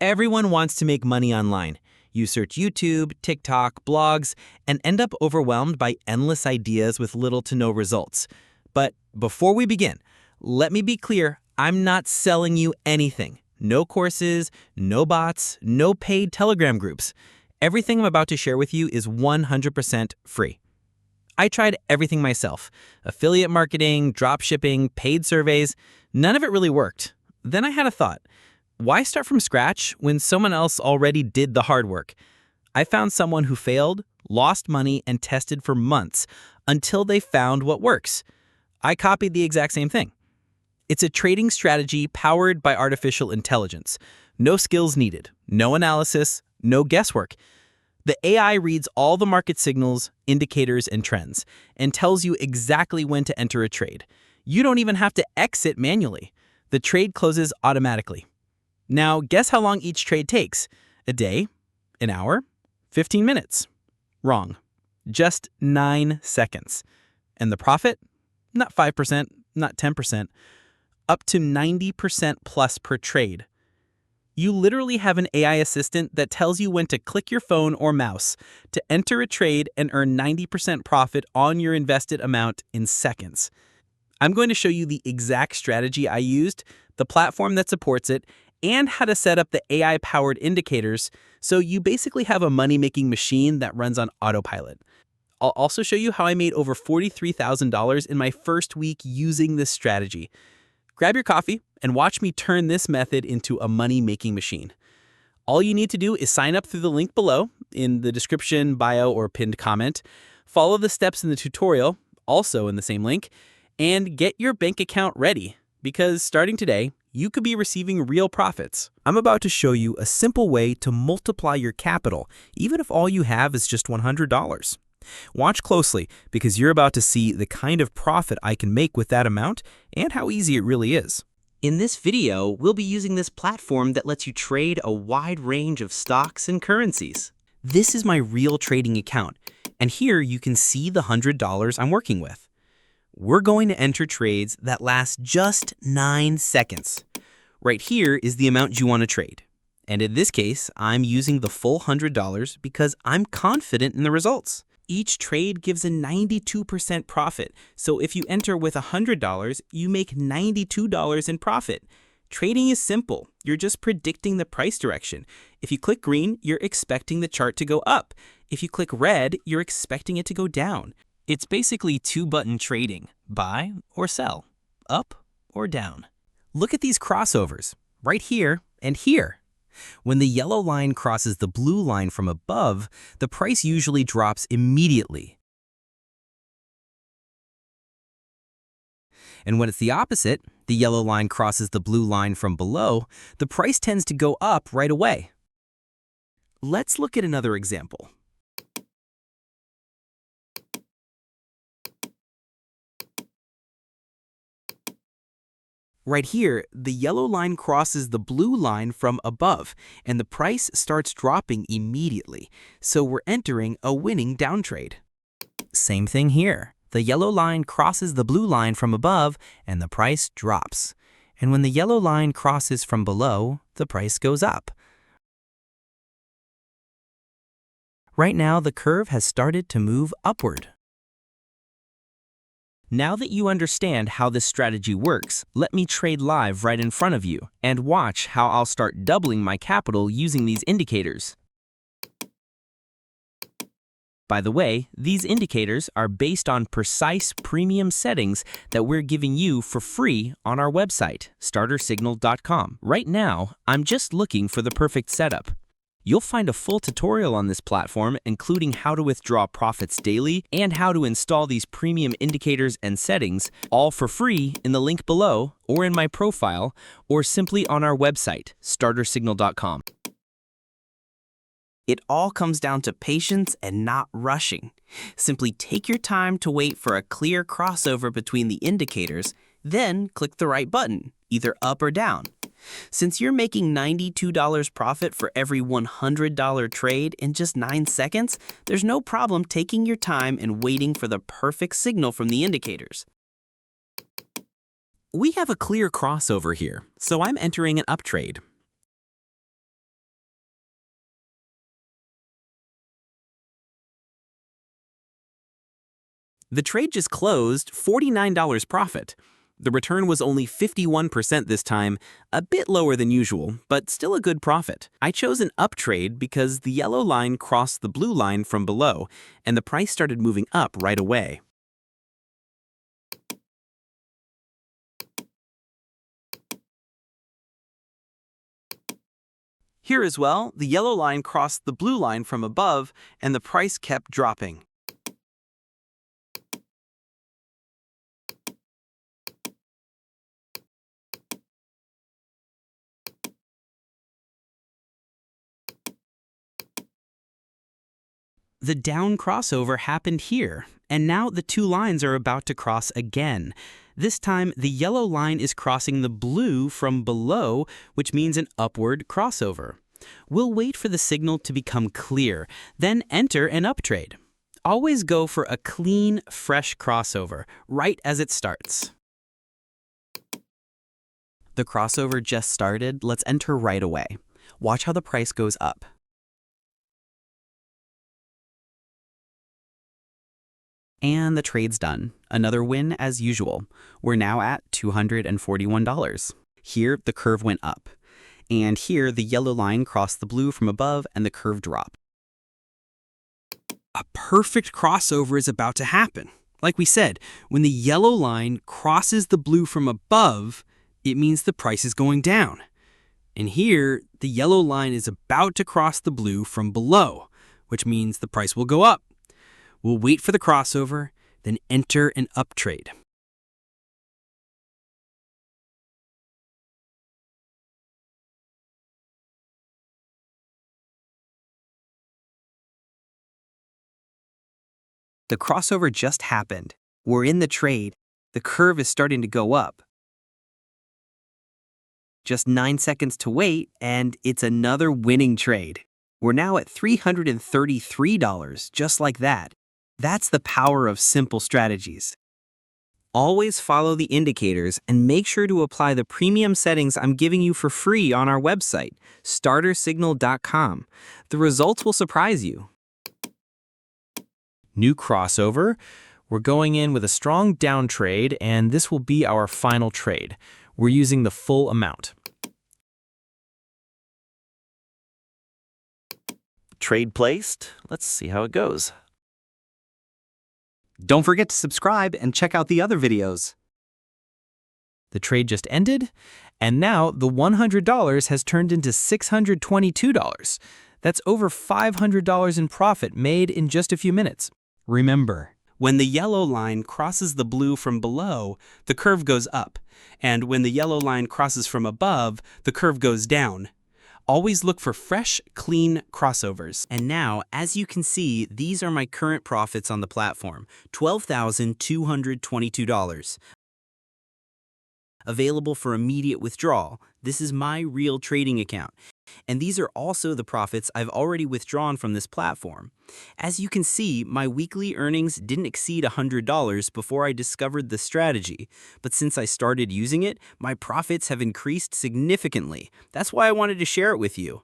Everyone wants to make money online. You search YouTube, TikTok, blogs, and end up overwhelmed by endless ideas with little to no results. But before we begin, let me be clear, I'm not selling you anything. No courses, no bots, no paid Telegram groups. Everything I'm about to share with you is 100% free. I tried everything myself. Affiliate marketing, drop shipping, paid surveys. None of it really worked. Then I had a thought. Why start from scratch when someone else already did the hard work? I found someone who failed, lost money, and tested for months until they found what works. I copied the exact same thing. It's a trading strategy powered by artificial intelligence. No skills needed, no analysis, no guesswork. The AI reads all the market signals, indicators, and trends, and tells you exactly when to enter a trade. You don't even have to exit manually. The trade closes automatically. Now, guess how long each trade takes? A day? An hour? 15 minutes? Wrong. Just 9 seconds. And the profit? Not 5%, not 10%, up to 90% plus per trade. You literally have an AI assistant that tells you when to click your phone or mouse to enter a trade and earn 90% profit on your invested amount in seconds. I'm going to show you the exact strategy I used, the platform that supports it, and how to set up the AI-powered indicators so you basically have a money-making machine that runs on autopilot. I'll also show you how I made over $43,000 in my first week using this strategy. Grab your coffee and watch me turn this method into a money-making machine. All you need to do is sign up through the link below in the description, bio, or pinned comment, follow the steps in the tutorial, also in the same link, and get your bank account ready, because starting today, you could be receiving real profits. I'm about to show you a simple way to multiply your capital, even if all you have is just $100. Watch closely, because you're about to see the kind of profit I can make with that amount and how easy it really is. In this video, we'll be using this platform that lets you trade a wide range of stocks and currencies. This is my real trading account, and here you can see the $100 I'm working with. We're going to enter trades that last just 9 seconds. Right here is the amount you want to trade. And in this case, I'm using the full $100 because I'm confident in the results. Each trade gives a 92% profit, so if you enter with $100, you make $92 in profit. Trading is simple. You're just predicting the price direction. If you click green, you're expecting the chart to go up. If you click red, you're expecting it to go down. It's basically two-button trading, buy or sell, up or down. Look at these crossovers, right here and here. When the yellow line crosses the blue line from above, the price usually drops immediately. And when it's the opposite, the yellow line crosses the blue line from below, the price tends to go up right away. Let's look at another example. Right here, the yellow line crosses the blue line from above, and the price starts dropping immediately, so we're entering a winning downtrade. Same thing here. The yellow line crosses the blue line from above, and the price drops. And when the yellow line crosses from below, the price goes up. Right now, the curve has started to move upward. Now that you understand how this strategy works, let me trade live right in front of you and watch how I'll start doubling my capital using these indicators. By the way, these indicators are based on precise premium settings that we're giving you for free on our website, startersignal.com. Right now, I'm just looking for the perfect setup. You'll find a full tutorial on this platform, including how to withdraw profits daily and how to install these premium indicators and settings, all for free in the link below or in my profile or simply on our website, startersignal.com. It all comes down to patience and not rushing. Simply take your time to wait for a clear crossover between the indicators, then click the right button, either up or down. Since you're making $92 profit for every $100 trade in just 9 seconds, there's no problem taking your time and waiting for the perfect signal from the indicators. We have a clear crossover here, so I'm entering an up trade. The trade just closed $49 profit. The return was only 51% this time, a bit lower than usual, but still a good profit. I chose an up trade because the yellow line crossed the blue line from below, and the price started moving up right away. Here as well, the yellow line crossed the blue line from above, and the price kept dropping. The down crossover happened here, and now the two lines are about to cross again. This time, the yellow line is crossing the blue from below, which means an upward crossover. We'll wait for the signal to become clear, then enter an up trade. Always go for a clean, fresh crossover, right as it starts. The crossover just started. Let's enter right away. Watch how the price goes up. And the trade's done. Another win as usual. We're now at $241. Here, the curve went up. And here, the yellow line crossed the blue from above and the curve dropped. A perfect crossover is about to happen. Like we said, when the yellow line crosses the blue from above, it means the price is going down. And here, the yellow line is about to cross the blue from below, which means the price will go up. We'll wait for the crossover, then enter an up trade. The crossover just happened. We're in the trade. The curve is starting to go up. Just 9 seconds to wait, and it's another winning trade. We're now at $333, just like that. That's the power of simple strategies. Always follow the indicators and make sure to apply the premium settings I'm giving you for free on our website, startersignal.com. The results will surprise you. New crossover. We're going in with a strong down trade, and this will be our final trade. We're using the full amount. Trade placed. Let's see how it goes. Don't forget to subscribe and check out the other videos. The trade just ended, and now the $100 has turned into $622. That's over $500 in profit made in just a few minutes. Remember, when the yellow line crosses the blue from below, the curve goes up, and when the yellow line crosses from above, the curve goes down. Always look for fresh, clean crossovers. And now, as you can see, these are my current profits on the platform, $12,222. Available for immediate withdrawal. This is my real trading account. And these are also the profits I've already withdrawn from this platform. As you can see, my weekly earnings didn't exceed $100 before I discovered the strategy. But since I started using it, my profits have increased significantly. That's why I wanted to share it with you.